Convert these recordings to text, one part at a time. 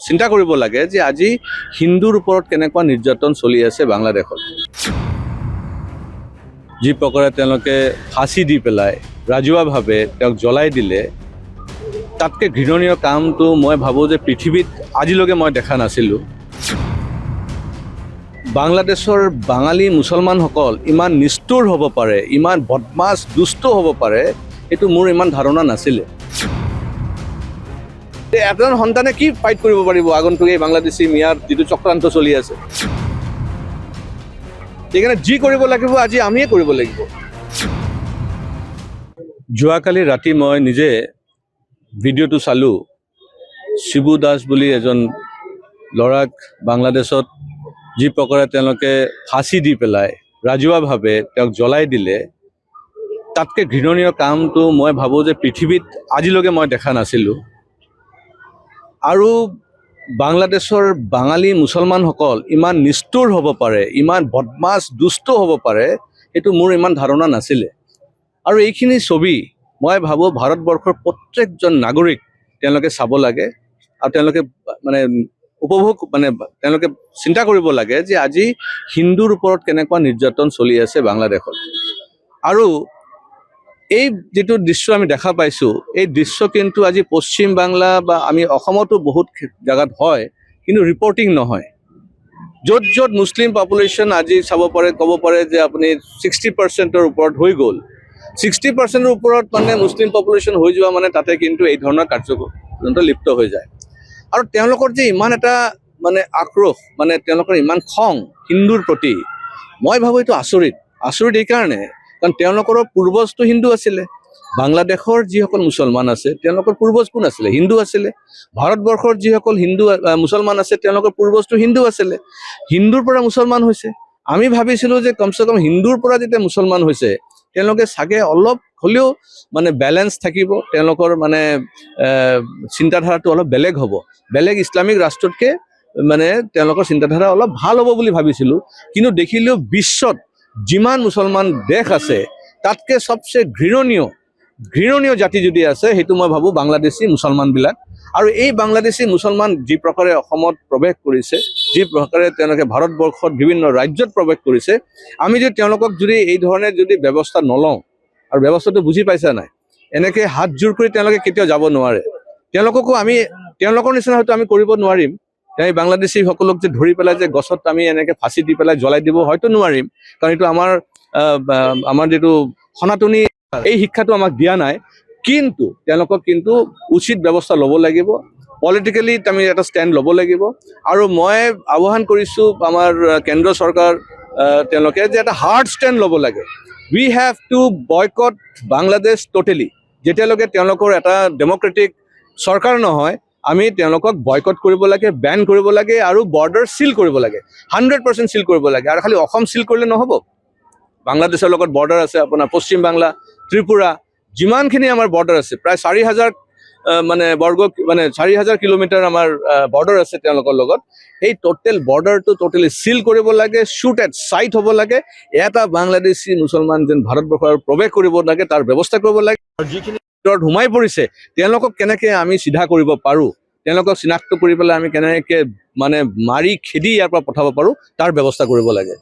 চিন্তা কৰিব লাগে যে আজি হিন্দুৰ ওপৰত কেনেকুৱা নিৰ্যাতন চলি আছে বাংলাদেশত। যি প্ৰকাৰে তেওঁলোকে ফাঁচি দি পেলাই ৰাজহুৱাভাৱে তেওঁক জ্বলাই দিলে, তাতকৈ ঘৃণনীয় কামটো মই ভাবোঁ যে পৃথিৱীত আজিলৈকে মই দেখা নাছিলোঁ। বাংলাদেশৰ বাঙালী মুছলমানসকল ইমান নিষ্ঠুৰ হ'ব পাৰে, ইমান বদমাছ দুষ্ট হ'ব পাৰে, এইটো মোৰ ইমান ধাৰণা নাছিলে। এজন সন্তানে কি ফাইট কৰিব পাৰিব আগন্তুক এই বাংলাদেশী মিয়াৰ যিটো চক্ৰান্ত চলি আছে। সেইকাৰণে যি কৰিব লাগিব আজি আমিয়ে কৰিব লাগিব। যোৱাকালি ৰাতি মই নিজে ভিডিঅ'টো চালোঁ। শিবু দাস বুলি এজন ল'ৰাক বাংলাদেশত যি প্ৰকাৰে তেওঁলোকে ফাঁচি দি পেলাই ৰাজহুৱাভাৱে তেওঁক জ্বলাই দিলে, তাতকৈ ঘৃণনীয় কামটো মই ভাবোঁ যে পৃথিৱীত আজিলৈকে মই দেখা নাছিলোঁ। আৰু বাংলাদেশৰ বাঙালী মুছলমানসকল ইমান নিষ্ঠুৰ হ'ব পাৰে, ইমান বদমাছ দুষ্ট হ'ব পাৰে, সেইটো মোৰ ইমান ধাৰণা নাছিলে। আৰু এইখিনি ছবি মই ভাবোঁ ভাৰতবৰ্ষৰ প্ৰত্যেকজন নাগৰিক তেওঁলোকে চাব লাগে আৰু তেওঁলোকে তেওঁলোকে চিন্তা কৰিব লাগে যে আজি হিন্দুৰ ওপৰত কেনেকুৱা নিৰ্যাতন চলি আছে বাংলাদেশত। আৰু এই যিটো দৃশ্য আমি দেখা পাইছোঁ, এই দৃশ্য কিন্তু আজি পশ্চিম বাংলা বা আমি অসমতো বহুত জেগাত হয়, কিন্তু ৰিপৰ্টিং নহয়। য'ত য'ত মুছলিম পপুলেশ্যন আজি চাব পাৰে, ক'ব পাৰে যে আপুনি 60%ৰ ওপৰত হৈ গ'ল। 60%ৰ ওপৰত মুছলিম পপুলেশ্যন হৈ যোৱা তাতে কিন্তু এই ধৰণৰ কাৰ্যকলাপত লিপ্ত হৈ যায়। আৰু তেওঁলোকৰ যে ইমান এটা আক্ৰোশ, তেওঁলোকৰ ইমান খং হিন্দুৰ প্ৰতি, মই ভাবোঁ এইটো আচৰিত এইকাৰণে কাৰণ তেওঁলোকৰো পূৰ্বজটো হিন্দু আছিলে। বাংলাদেশৰ যিসকল মুছলমান আছে তেওঁলোকৰ পূৰ্বজ কোন আছিলে? হিন্দু আছিলে। ভাৰতবৰ্ষৰ যিসকল মুছলমান আছে তেওঁলোকৰ পূৰ্বজটো হিন্দু আছিলে। হিন্দুৰ পৰা মুছলমান হৈছে। আমি ভাবিছিলোঁ যে কমচে কম হিন্দুৰ পৰা যেতিয়া মুছলমান হৈছে তেওঁলোকে চাগে অলপ হ'লেও বেলেঞ্চ থাকিব, তেওঁলোকৰ চিন্তাধাৰাটো অলপ বেলেগ হ'ব, বেলেগ ইছলামিক ৰাষ্ট্ৰতকৈ তেওঁলোকৰ চিন্তাধাৰা অলপ ভাল হ'ব বুলি ভাবিছিলোঁ। কিন্তু দেখিলেও বিশ্বত যিমান মুছলমান দেশ আছে তাতকৈ সবচে ঘৃণনীয় জাতি যদি আছে সেইটো মই ভাবোঁ বাংলাদেশী মুছলমানবিলাক। আৰু এই বাংলাদেশী মুছলমান যি প্ৰকাৰে অসমত প্ৰৱেশ কৰিছে, যি প্ৰকাৰে তেওঁলোকে ভাৰতবৰ্ষত বিভিন্ন ৰাজ্যত প্ৰৱেশ কৰিছে, আমি যদি তেওঁলোকক এই ধৰণে ব্যৱস্থা নলওঁ, আৰু ব্যৱস্থাটো বুজি পাইছা নাই, এনেকৈ হাত জোৰ কৰি তেওঁলোকে কেতিয়াও যাব নোৱাৰে। তেওঁলোককো আমি তেওঁলোকৰ নিচিনা হয়তো আমি কৰিব নোৱাৰিম। এই বাংলাদেশীসকলক যে ধৰি পেলাই যে গছত আমি এনেকৈ ফাঁচি দি পেলাই জ্বলাই দিব হয়তো নোৱাৰিম, কাৰণ এইটো আমাৰ যিটো সনাতনী এই শিক্ষাটো আমাক দিয়া নাই। কিন্তু তেওঁলোকক কিন্তু উচিত ব্যৱস্থা ল'ব লাগিব, পলিটিকেলি আমি এটা ষ্টেণ্ড ল'ব লাগিব। আৰু মই আহ্বান কৰিছোঁ আমাৰ কেন্দ্ৰ চৰকাৰ তেওঁলোকে যে এটা হাৰ্ড ষ্টেণ্ড ল'ব লাগে। We have to boycott Bangladesh totally. যেতিয়ালৈকে তেওঁলোকৰ এটা ডেম'ক্ৰেটিক চৰকাৰ নহয়, আমি তেওঁলোকক বয়কট কৰিব লাগে, বেন কৰিব লাগে আৰু বৰ্ডাৰ চিল কৰিব লাগে, 100% চিল কৰিব লাগে। আৰু খালি অসম চিল কৰিলে নহ'ব, বাংলাদেশৰ লগত বৰ্ডাৰ আছে আপোনাৰ পশ্চিম বাংলা, ত্ৰিপুৰা, যিমানখিনি আমাৰ বৰ্ডাৰ আছে প্ৰায় 4,000 4,000 কিলোমিটাৰ আমাৰ বৰ্ডাৰ আছে তেওঁলোকৰ লগত। এই টোটেল বৰ্ডাৰটো টোটেলি চিল কৰিব লাগে, শ্বুট এট চাইট হ'ব লাগে। এটা বাংলাদেশী মুছলমান যেন ভাৰতবৰ্ষৰ প্ৰৱেশ কৰিব লাগে তাৰ ব্যৱস্থা কৰিব লাগে। আৰু যিখিনি ভিতৰত সোমাই পৰিছে তেওঁলোকক কেনেকৈ আমি চিধা কৰিব পাৰোঁ, তেওঁলোকক চিনাক্ত কৰি পেলাই আমি কেনেকৈ মাৰি খেদি ইয়াৰ পৰা পঠাব পাৰোঁ তাৰ ব্যৱস্থা কৰিব লাগে।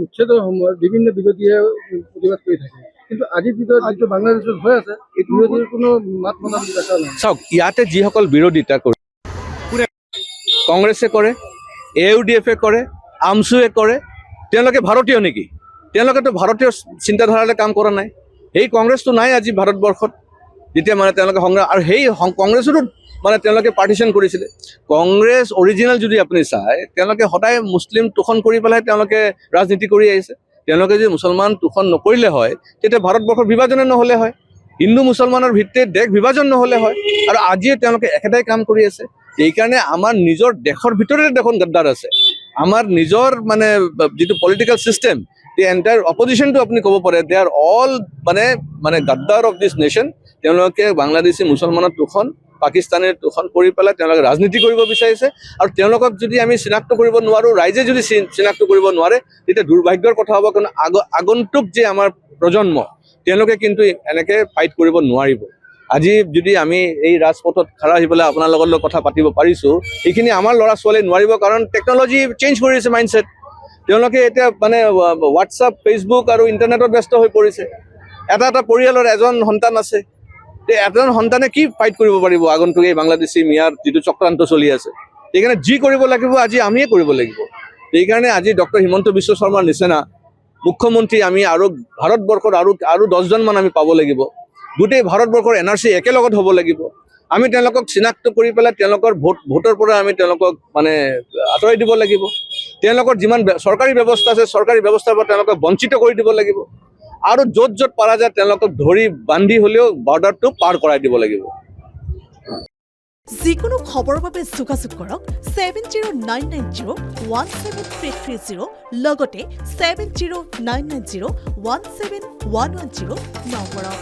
উচ্ছেদৰ সময়ত বিভিন্ন বিৰোধীয়ে প্ৰতিবাদ কৰি থাকে, কিন্তু আজিৰ ভিতৰত যিটো বাংলাদেশত হৈ আছে এই বিৰোধীৰ কোনো মাত মতা দেখা নাই। চাওক, ইয়াতে যিসকল বিৰোধিতা কৰে, কংগ্ৰেছে কৰে, AUDF-এ কৰে, আমছুৱে কৰে, তেওঁলোকে ভাৰতীয় নেকি? তেওঁলোকেতো ভাৰতীয় চিন্তাধাৰাৰে কাম কৰা নাই। সেই কংগ্ৰেছটো নাই আজি ভাৰতবৰ্ষত। যেতিয়া তেওঁলোকে সংগ্ৰাম, আৰু সেই কংগ্ৰেছতো তেওঁলোকে পাৰ্টিশ্যন কৰিছিলে। কংগ্ৰেছ অৰিজিনেল যদি আপুনি চায়, তেওঁলোকে সদায় মুছলিম তোষণ কৰি পেলাই তেওঁলোকে ৰাজনীতি কৰি আহিছে। তেওঁলোকে যদি মুছলমান তোষণ নকৰিলে হয় তেতিয়া ভাৰতবৰ্ষৰ বিভাজনে নহ'লে হয়, হিন্দু মুছলমানৰ ভিত্তিত দেশ বিভাজন নহ'লে হয়। আৰু আজিয়ে তেওঁলোকে একেটাই কাম কৰি আছে। এইকাৰণে আমাৰ নিজৰ দেশৰ ভিতৰতে দেখোন গদ্দাৰ আছে। আমাৰ নিজৰ যিটো পলিটিকেল চিষ্টেম, দি এণ্টায়াৰ অপজিশ্যনটো আপুনি ক'ব পাৰে দে আৰ অল গদ্দাৰ অফ দিছ নেশ্যন। তেওঁলোকে বাংলাদেশী মুছলমানৰ তোষণ, পাকিস্তানীৰ তোষণ কৰি পেলাই তেওঁলোকে ৰাজনীতি কৰিব বিচাৰিছে। আৰু তেওঁলোকক যদি আমি চিনাক্ত কৰিব নোৱাৰোঁ, ৰাইজে যদি চিনাক্ত কৰিব নোৱাৰে, তেতিয়া দুৰ্ভাগ্যৰ কথা হ'ব। কাৰণ আগন্তুক যে আমাৰ প্ৰজন্ম তেওঁলোকে কিন্তু এনেকৈ ফাইট কৰিব নোৱাৰিব। আজি যদি আমি এই ৰাজপথত খাৰা হৈ পেলাই আপোনাৰ লগত কথা পাতিব পাৰিছোঁ, এইখিনি আমাৰ ল'ৰা ছোৱালীয়ে নোৱাৰিব, কাৰণ টেকন'লজি চেঞ্জ কৰিছে মাইণ্ডছেট। তেওঁলোকে এতিয়া মানে হোৱাটছআপ, ফেচবুক আৰু ইণ্টাৰনেটত ব্যস্ত হৈ পৰিছে। এটা পৰিয়ালৰ এজন সন্তান আছে, এজন সন্তানে কি ফাইট কৰিব পাৰিব আগন্তুক এই বাংলাদেশী মিয়াৰ যিটো চক্ৰান্ত চলি আছে। সেইকাৰণে যি কৰিব লাগিব আজি আমিয়ে কৰিব লাগিব। সেইকাৰণে আজি ডক্টৰ হিমন্ত বিশ্ব শৰ্মাৰ নিচিনা মুখ্যমন্ত্ৰী আমি আৰু ভাৰতবৰ্ষত আৰু 10জনমান আমি পাব লাগিব। গোটেই ভাৰতবৰ্ষৰ NRC একেলগত হ'ব লাগিব। আমি তেওঁলোকক চিনাক্ত কৰি পেলাই তেওঁলোকৰ ভোটৰ পৰা আমি তেওঁলোকক মানে আঁতৰাই দিব লাগিব। তেওঁলোকৰ যিমান চৰকাৰী ব্যৱস্থা আছে, চৰকাৰী ব্যৱস্থাৰ পৰা তেওঁলোকক বঞ্চিত কৰি দিব লাগিব। আৰু য'ত পাৰা যায় তেওঁলোকক ধৰি বান্ধি হ'লেও বৰ্ডাৰটো পাৰ কৰাই দিব লাগিব। যিকোনো খবৰৰ বাবে যোগাযোগ কৰক 7099017330 লগতে 7099017110 নম্বৰত।